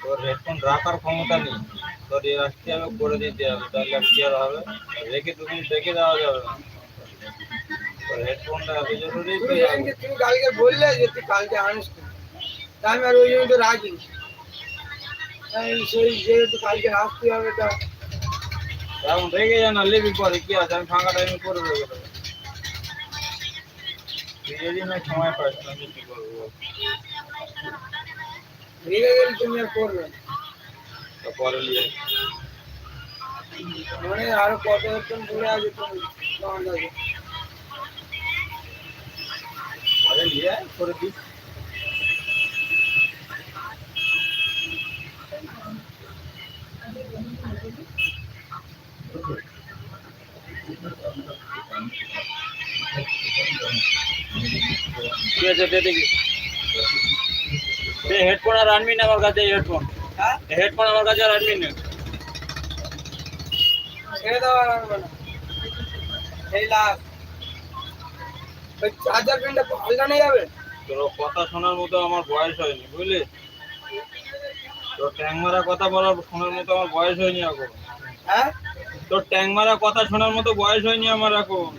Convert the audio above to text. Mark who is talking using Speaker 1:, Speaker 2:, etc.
Speaker 1: তোর হেডফোন রাখার ক্ষমতা নেই, তোর এই আসতে হবে করে দিতে হবে, তাহলে কি আর হবে? রেখে তুমি রেখে দেওয়া যাবে না, তোর হেডফোনটা এত জরুরি।
Speaker 2: তুমি যেদিনকে তুমি কালকে বললে যে তুই কালকে আনিস না, তা আমি আর ওই জন্য তো রাখিনি। সেই যেহেতু কালকে আসতে হবে তা
Speaker 1: এখন রেখে যা না, লিবি পরে কি আছে, আমি ফাঁকা টাইমে করে রেখে দেবো। তুই যদি না সময় পাস না, আমি কি করবো?
Speaker 2: রেখে গেলে তুমি আর করবে না।
Speaker 1: তো পরে নিয়ে
Speaker 2: মানে আরো কত হেডফোন পড়ে আছে তুমি তোমার কাছে।
Speaker 1: পরে নিয়ে করে দিস। ঠিক আছে, দে দেখি। হেডফোন আর আনবি না আমার কাছে, হেডফোন।
Speaker 2: হ্যাঁ
Speaker 1: হেডফোন আমার কাছে আর আনবি না।
Speaker 2: ছেড়ে দেওয়া লাগবে না, এই লাভ। ওই চার্জার পিনটা পাল্টানো যাবে।
Speaker 1: তোর কথা শোনার মতো আমার বয়স হয়নি, বুঝলি? তোর ট্যাং মারা কথা বলার শোনার মতো আমার বয়স হয়নি এখন।
Speaker 2: হ্যাঁ
Speaker 1: তোর ট্যাং মারা কথা শোনার মতো বয়স হয়নি আমার এখন।